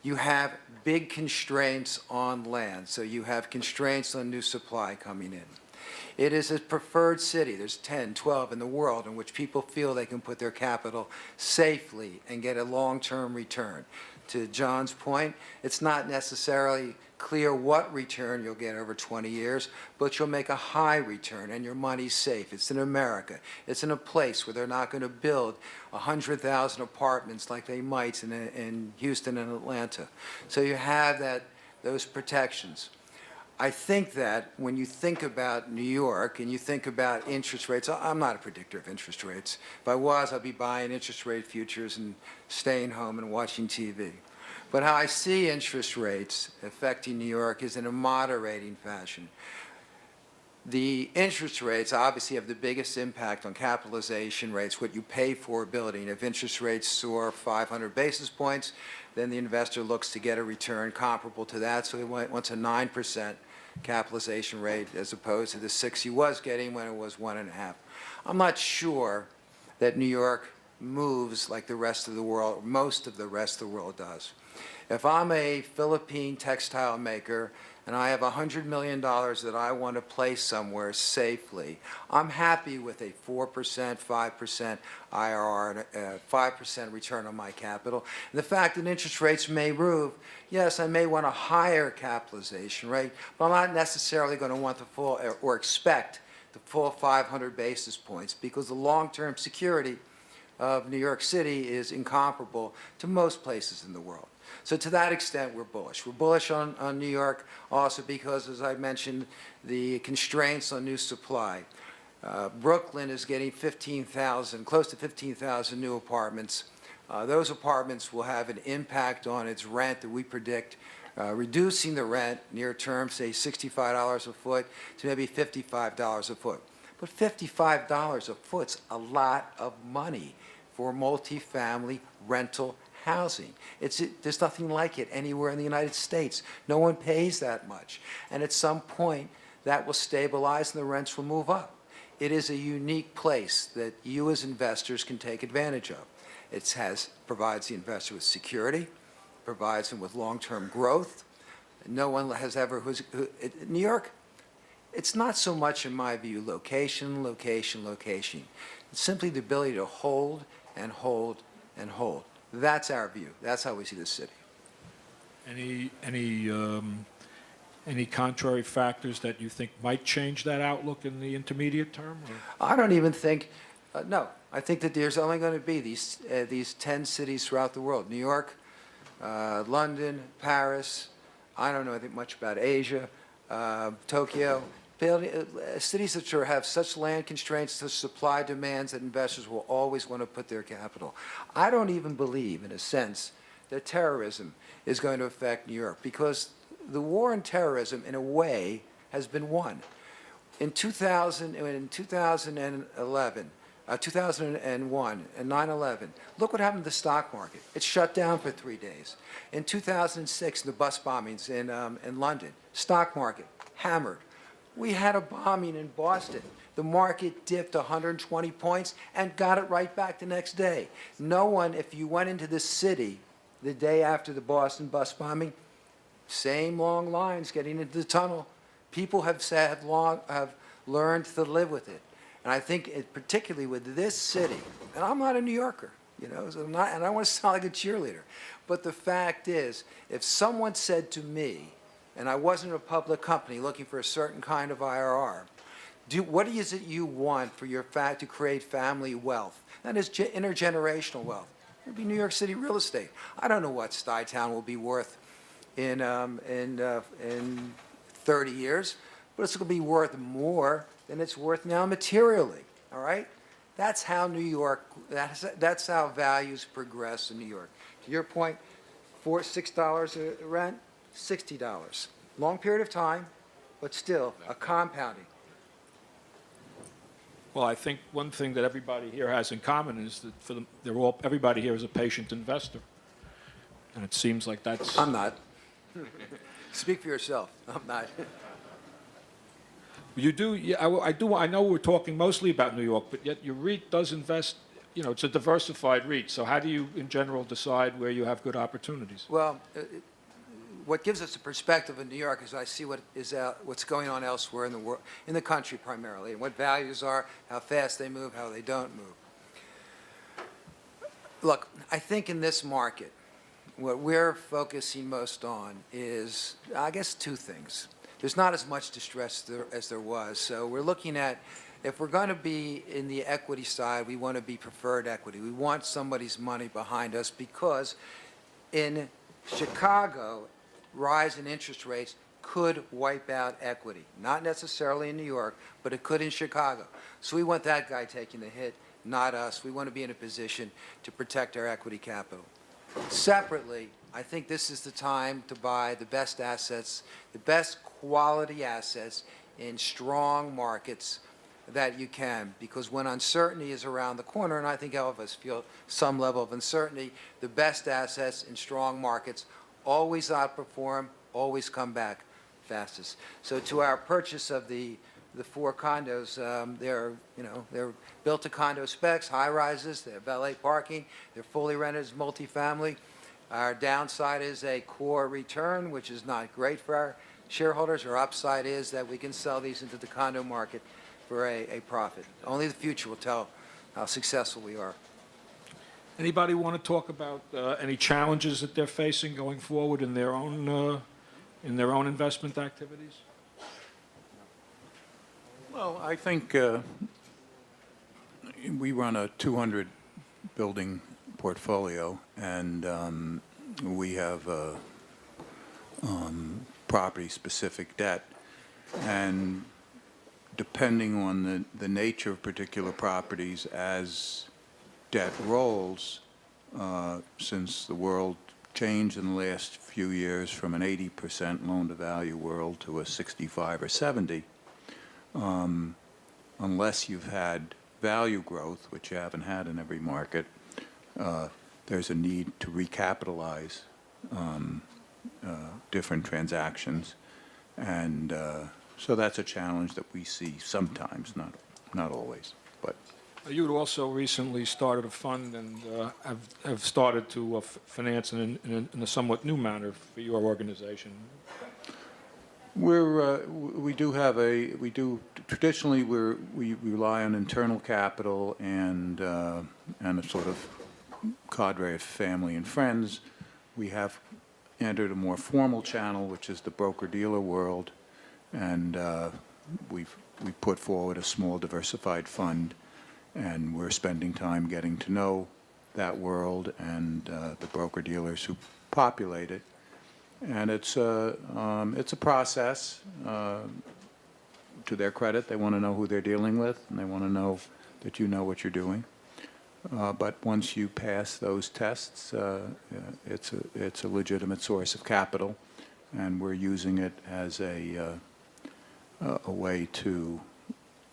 Speaker 8: You have big constraints on land, so you have constraints on new supply coming in. It is a preferred city. There's 10, 12 in the world in which people feel they can put their capital safely and get a long-term return. To John's point, it's not necessarily clear what return you'll get over 20 years, but you'll make a high return and your money's safe. It's in America. It's in a place where they're not going to build 100,000 apartments like they might in Houston and Atlanta. So you have those protections. I think that when you think about New York and you think about interest rates, I'm not a predictor of interest rates. If I was, I'd be buying interest rate futures and staying home and watching TV. But how I see interest rates affecting New York is in a moderating fashion. The interest rates obviously have the biggest impact on capitalization rates, what you pay for a building. If interest rates soar 500 basis points, then the investor looks to get a return comparable to that, so he wants a 9% capitalization rate as opposed to the 6 he was getting when it was 1.5. I'm not sure that New York moves like the rest of the world, most of the rest of the world does. If I'm a Philippine textile maker and I have $100 million that I want to place somewhere safely, I'm happy with a 4%, 5% IRR, and 5% return on my capital. And the fact that interest rates may move, yes, I may want a higher capitalization rate, but I'm not necessarily going to want the full or expect the full 500 basis points because the long-term security of New York City is incomparable to most places in the world. So to that extent, we're bullish. We're bullish on New York also because, as I mentioned, the constraints on new supply. Brooklyn is getting 15,000, close to 15,000 new apartments. Those apartments will have an impact on its rent that we predict reducing the rent near term, say $65 a foot to maybe $55 a foot. But $55 a foot's a lot of money for multifamily rental housing. There's nothing like it anywhere in the United States. No one pays that much. And at some point, that will stabilize and the rents will move up. It is a unique place that you as investors can take advantage of. It provides the investor with security, provides them with long-term growth. No one has ever, New York, it's not so much, in my view, location, location, location. It's simply the ability to hold and hold and hold. That's our view. That's how we see the city.
Speaker 4: Any contrary factors that you think might change that outlook in the intermediate term? Or?
Speaker 8: I don't even think, no. I think that there's only going to be these 10 cities throughout the world. New York, London, Paris, I don't know anything much about Asia, Tokyo. Cities that have such land constraints, such supply demands that investors will always want to put their capital. I don't even believe, in a sense, that terrorism is going to affect New York because the war on terrorism, in a way, has been won. In 2001 and 9/11, look what happened to the stock market. It shut down for 3 days. In 2006, the bus bombings in London, stock market hammered. We had a bombing in Boston. The market dipped 120 points and got it right back the next day. No one, if you went into this city the day after the Boston bus bombing, same long lines getting into the tunnel. People have learned to live with it. And I think, particularly with this city, and I'm not a New Yorker, so and I don't want to sound like a cheerleader, but the fact is, if someone said to me, and I wasn't a public company looking for a certain kind of IRR, What is it you want for your to create family wealth? That is intergenerational wealth. It would be New York City real estate. I don't know what Stuytown will be worth in 30 years, but it's going to be worth more than it's worth now materially. All right? That's how New York. That's how values progress in New York. To your point, $6 a rent, $60. Long period of time, but still a compounding.
Speaker 4: Well, I think one thing that everybody here has in common is that everybody here is a patient investor. And it seems like that's...
Speaker 8: I'm not. Speak for yourself. I'm not.
Speaker 4: You do, yeah, I know we're talking mostly about New York, but yet your REIT does invest, it's a diversified REIT. So how do you, in general, decide where you have good opportunities?
Speaker 8: Well, what gives us a perspective in New York is I see what's going on elsewhere in the world, in the country primarily, and what values are, how fast they move, how they don't move. Look, I think in this market, what we're focusing most on is, I guess, two things. There's not as much distress as there was, so we're looking at, if we're going to be in the equity side, we want to be preferred equity. We want somebody's money behind us because in Chicago, rise in interest rates could wipe out equity. Not necessarily in New York, but it could in Chicago. So we want that guy taking the hit, not us. We want to be in a position to protect our equity capital. Separately, I think this is the time to buy the best assets, the best quality assets in strong markets that you can, because when uncertainty is around the corner, and I think all of us feel some level of uncertainty, the best assets in strong markets always outperform, always come back fastest. So to our purchase of the 4 condos, they're built to condo specs, high rises, they have valet parking, they're fully rented as multifamily. Our downside is a core return, which is not great for our shareholders. Our upside is that we can sell these into the condo market for a profit. Only the future will tell how successful we are.
Speaker 4: Anybody want to talk about any challenges that they're facing going forward in their own investment activities?
Speaker 6: Well, I think we run a 200-building portfolio, and we have property-specific debt. And depending on the nature of particular properties, as debt rolls, since the world changed in the last few years from an 80% loan-to-value world to a 65 or 70, unless you've had value growth, which you haven't had in every market, there's a need to recapitalize different transactions. And so that's a challenge that we see sometimes, not always. But
Speaker 4: You also recently started a fund and have started to finance in a somewhat new manner for your organization. Traditionally we rely on internal capital and a sort of cadre of family and friends. We have entered a more formal channel, which is the broker-dealer world, and we put forward a small diversified fund, and we're spending time getting to know that world and the broker-dealers who populate it. And it's a process. To their credit, they want to know who they're dealing with, and they want to know that you know what you're doing. But once you pass those tests, it's a legitimate source of capital, and we're using it as a way to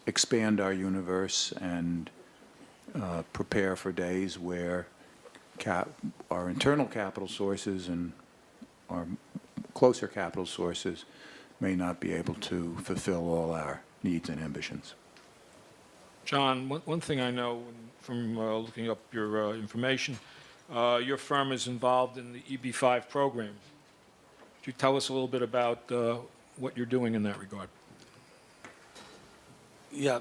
Speaker 4: expand our universe and prepare for days where our internal capital sources and our closer capital sources may not be able to fulfill all our needs and ambitions. John, one thing I know from looking up your information, your firm is involved in the EB-5 program. Could you tell us a little bit about what you're doing in that regard?
Speaker 7: Yeah.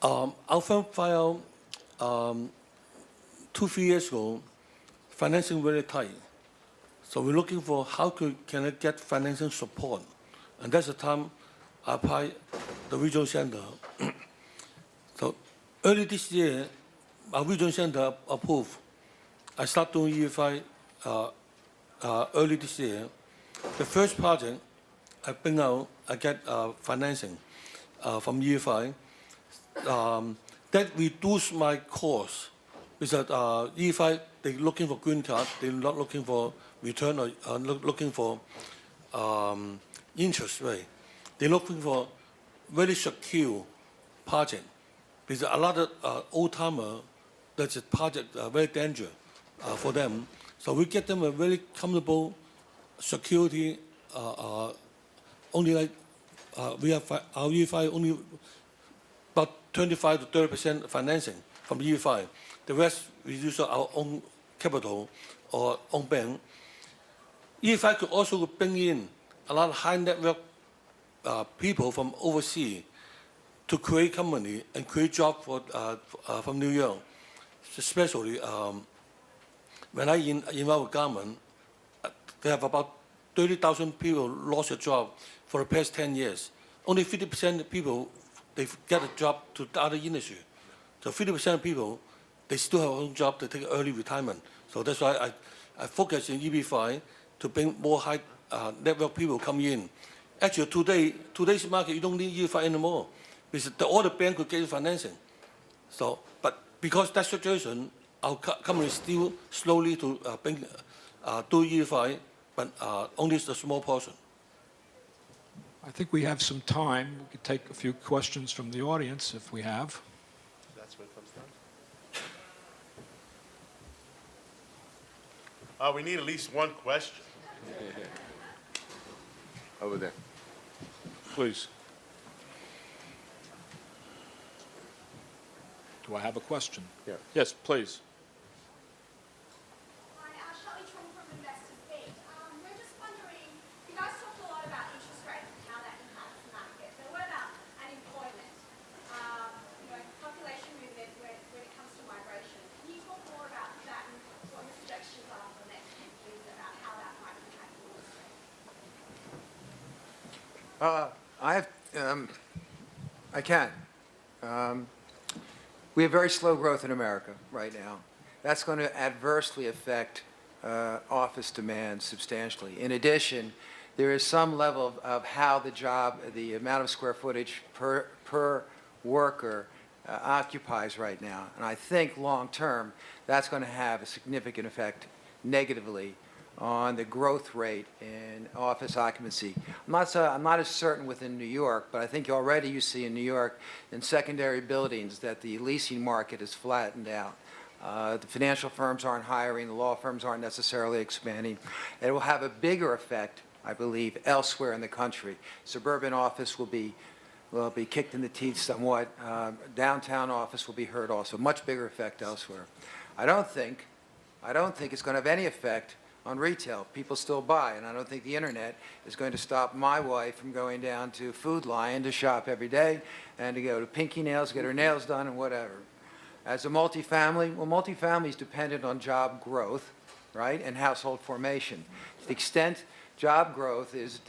Speaker 7: Our firm filed 2-3 years ago, financing very tight. So we're looking for can I get financing support, and that's the time I applied the regional center. So early this year, our regional center approved. I start doing EFI early this year. The first project I bring out, I get financing from EFI. That reduced my cost because EFI, they're looking for green card, they're not looking for return or looking for interest rate. They're looking for very secure project. Because a lot of old-timer, that's a project very dangerous for them. So we get them a very comfortable security. Only like we have our EFI only about 25 to 30% financing from EFI. The rest we use our own capital or own bank. EFI could also bring in a lot of high network people from overseas to create company and create jobs from New York. Especially when I involve with government, they have about 30,000 people lost their job for the past 10 years. Only 50% of people, they get a job to the other industry. So 50% of people, they still have a own job, they take early retirement. So that's why I focus in EB5 to bring more high network people come in. Actually, today's market, you don't need EB5 anymore because all the bank could get you financing. So, but because that situation, our company still slowly to do EB5, but only a small portion.
Speaker 4: I think we have some time. We could take a few questions from the audience if we have.
Speaker 5: That's what it comes down to. We need at least one question.
Speaker 2: Over there.
Speaker 4: Please. Do I have a question?
Speaker 2: Yeah.
Speaker 4: Yes, please.
Speaker 9: Hi, Shelley Chung from Investors Beat. We're just wondering, you guys talked a lot about interest rates and how that impacts the market, but what about unemployment? Population movement when it comes to migration. Can you talk more about that and what your projections are for the next few years about how that might impact the industry?
Speaker 8: I can. We have very slow growth in America right now. That's going to adversely affect office demand substantially. In addition, there is some level of how the amount of square footage per worker occupies right now. And I think long term, that's going to have a significant effect negatively on the growth rate in office occupancy. I'm not as certain within New York, but I think already you see in New York in secondary buildings that the leasing market is flattened out. The financial firms aren't hiring, the law firms aren't necessarily expanding. It will have a bigger effect, I believe, elsewhere in the country. Suburban office will be kicked in the teeth somewhat. Downtown office will be hurt also. Much bigger effect elsewhere. I don't think it's going to have any effect on retail. People still buy, and I don't think the internet is going to stop my wife from going down to Food Lion to shop every day and to go to Pinky Nails, get her nails done and whatever. As a multifamily, well, multifamily is dependent on job growth, right, and household formation. To the extent job growth is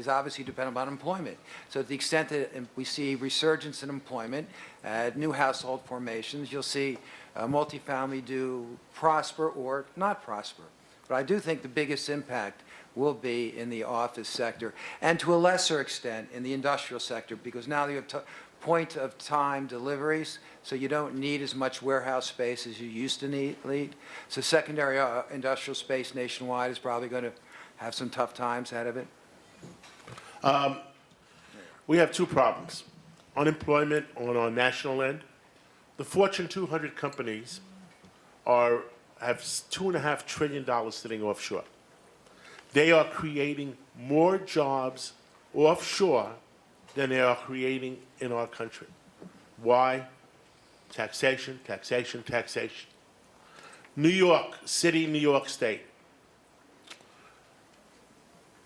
Speaker 8: obviously dependent upon employment. So to the extent that we see resurgence in employment, new household formations, you'll see multifamily do prosper or not prosper. But I do think the biggest impact will be in the office sector, and to a lesser extent in the industrial sector, because now you have point-of-time deliveries, so you don't need as much warehouse space as you used to need. So secondary industrial space nationwide is probably going to have some tough times ahead of it.
Speaker 5: We have two problems. Unemployment on our national end. The Fortune 200 companies have $2.5 trillion sitting offshore. They are creating more jobs offshore than they are creating in our country. Why? Taxation, taxation, taxation. New York City, New York State.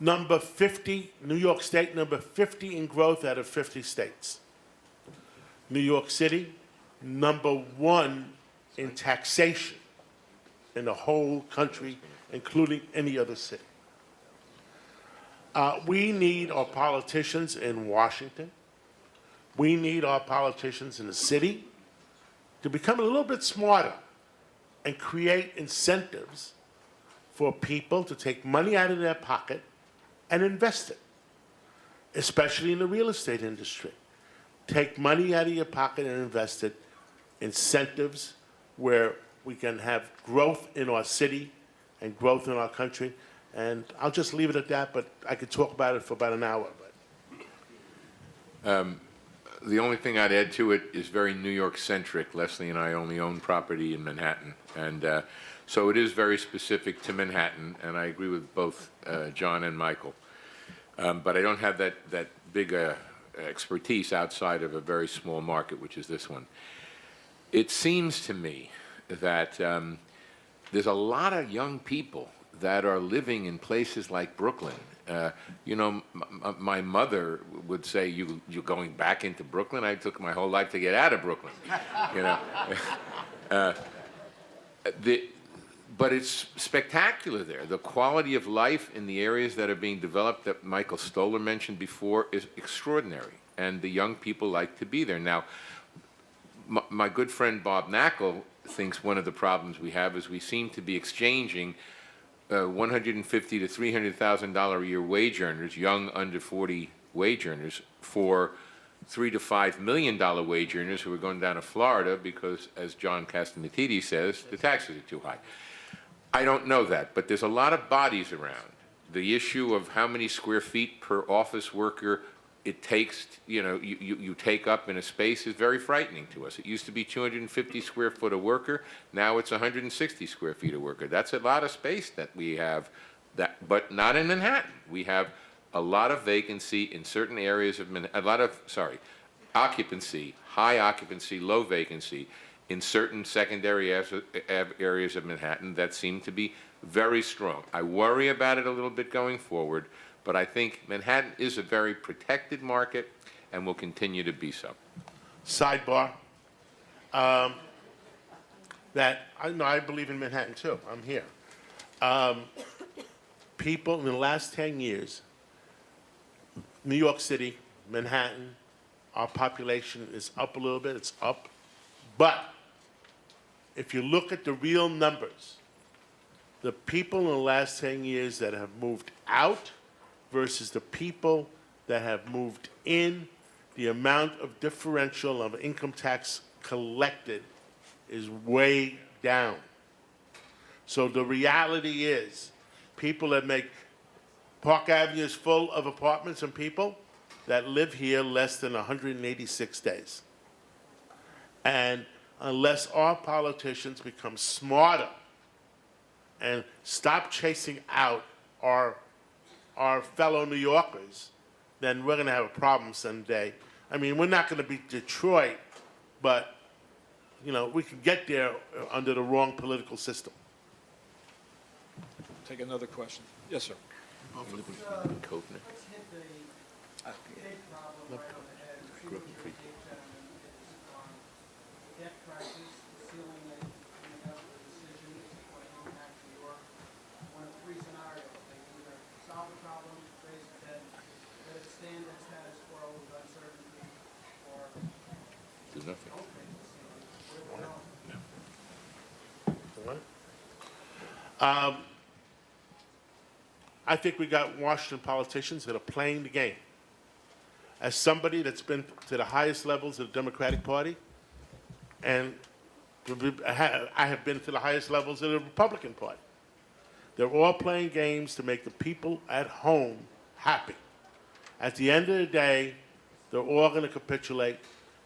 Speaker 5: Number 50, New York State, number 50 in growth out of 50 states. New York City, number 1 in taxation in the whole country, including any other city. We need our politicians in Washington. We need our politicians in the city to become a little bit smarter and create incentives for people to take money out of their pocket and invest it, especially in the real estate industry. Take money out of your pocket and invest it, incentives where we can have growth in our city and growth in our country. And I'll just leave it at that, but I could talk about it for about an hour. But
Speaker 2: The only thing I'd add to it is very New York-centric. Leslie and I only own property in Manhattan, and so it is very specific to Manhattan, and I agree with both John and Michael. But I don't have that big expertise outside of a very small market, which is this one. It seems to me that there's a lot of young people that are living in places like Brooklyn. You know, my mother would say, you're going back into Brooklyn? I took my whole life to get out of Brooklyn, you know. But it's spectacular there. The quality of life in the areas that are being developed that Michael Stoller mentioned before is extraordinary, and the young people like to be there. Now, my good friend Bob Knackle thinks one of the problems we have is we seem to be exchanging $150,000 to $300,000 a year wage earners, young under 40 wage earners, for $3 to $5 million wage earners who are going down to Florida because, as John Castamatidis says, the taxes are too high. I don't know that, but there's a lot of bodies around. The issue of how many square feet per office worker it takes, you know, you take up in a space is very frightening to us. It used to be 250 square foot a worker. Now it's 160 square feet a worker. That's a lot of space that we have, but not in Manhattan. We have a lot of vacancy in certain areas of Manhattan, occupancy, high occupancy, low vacancy in certain secondary areas of Manhattan that seem to be very strong. I worry about it a little bit going forward, but I think Manhattan is a very protected market and will continue to be so.
Speaker 5: sidebar, that I believe in Manhattan too. I'm here. People in the last 10 years, New York City, Manhattan, our population is up a little bit. It's up. But if you look at the real numbers, the people in the last 10 years that have moved out versus the people that have moved in, the amount of differential of income tax collected is way down. So the reality is, people that make Park Avenue is full of apartments and people that live here less than 186 days. And unless our politicians become smarter and stop chasing out our fellow New Yorkers, then we're going to have a problem someday. I mean, we're not going to be Detroit, but, you know, we can get there under the wrong political system.
Speaker 4: Take another question. Yes, sir.
Speaker 9: Let's hit the big problem right on the head. The debt crisis, the ceiling that coming up, the decision is going to impact New York. One of three scenarios: they can either solve the problem, raise the debt, let it stand as status quo with uncertainty, or
Speaker 2: Do nothing.
Speaker 9: don't raise the ceiling. What else?
Speaker 5: I think we got Washington politicians that are playing the game. As somebody that's been to the highest levels of the Democratic Party, and I have been to the highest levels of the Republican Party, they're all playing games to make the people at home happy. At the end of the day, they're all going to capitulate,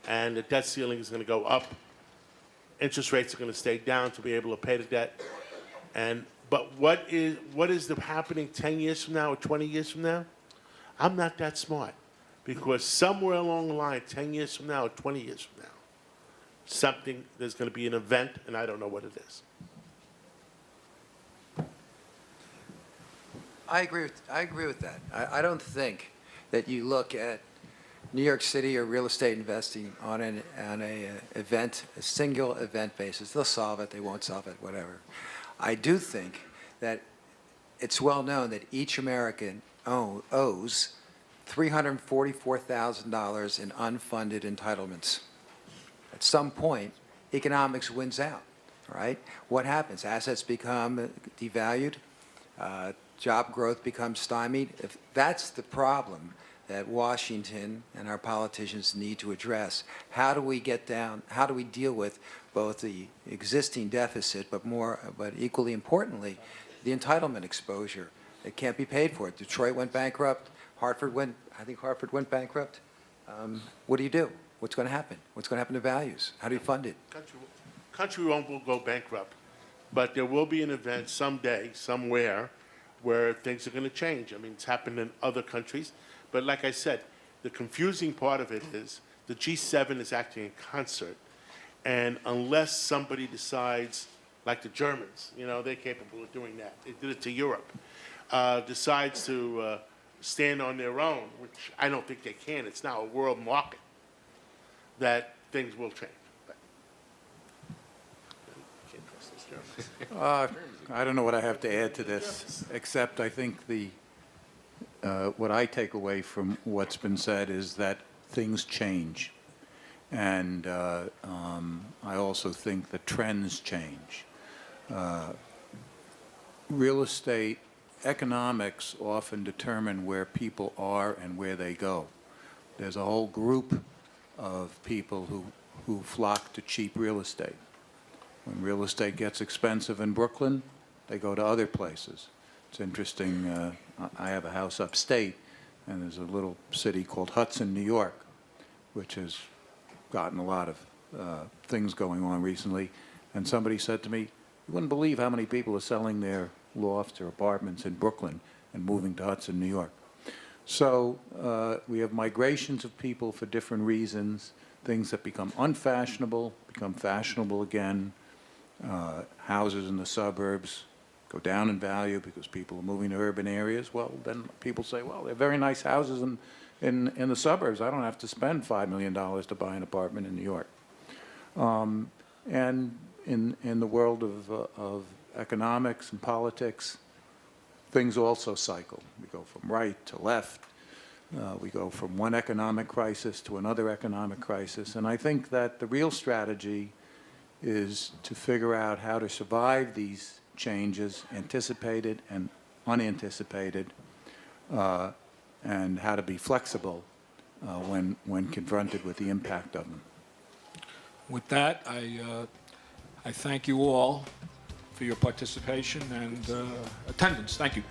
Speaker 5: and the debt ceiling is going to go up. Interest rates are going to stay down to be able to pay the debt. But what is happening 10 years from now or 20 years from now? I'm not that smart, because somewhere along the line, 10 years from now or 20 years from now, there's going to be an event, and I don't know what it is.
Speaker 8: I agree with that. I don't think that you look at New York City or real estate investing on a single event basis. They'll solve it, they won't solve it, whatever. I do think that it's well known that each American owes $344,000 in unfunded entitlements. At some point, economics wins out, right? What happens? Assets become devalued, job growth becomes stymied. If that's the problem that Washington and our politicians need to address, how do we deal with both the existing deficit, but equally importantly, the entitlement exposure? It can't be paid for. Detroit went bankrupt. I think Hartford went bankrupt. What do? What's going to happen? What's going to happen to values? How do you fund it?
Speaker 5: Country will go bankrupt, but there will be an event someday, somewhere, where things are going to change. I mean, it's happened in other countries, but like I said, the confusing part of it is the G7 is acting in concert, and unless somebody decides, like the Germans, you know, they're capable of doing that. They did it to Europe. Decides to stand on their own, which I don't think they can. It's now a world market, that things will change. But can't trust those Germans.
Speaker 6: I don't know what I have to add to this, except I think what I take away from what's been said is that things change. And I also think the trends change. Real estate economics often determine where people are and where they go. There's a whole group of people who flock to cheap real estate. When real estate gets expensive in Brooklyn, they go to other places. It's interesting, I have a house upstate, and there's a little city called Hudson, New York, which has gotten a lot of things going on recently. And somebody said to me, you wouldn't believe how many people are selling their lofts or apartments in Brooklyn and moving to Hudson, New York. So we have migrations of people for different reasons, things that become unfashionable, become fashionable again. Houses in the suburbs go down in value because people are moving to urban areas. Well, then people say, well, they're very nice houses in the suburbs. I don't have to spend $5 million to buy an apartment in New York. And in the world of economics and politics, things also cycle. We go from right to left. We go from one economic crisis to another economic crisis. And I think that the real strategy is to figure out how to survive these changes, anticipated and unanticipated, and how to be flexible when confronted with the impact of them.
Speaker 4: With that, I thank you all for your participation and attendance. Thank you.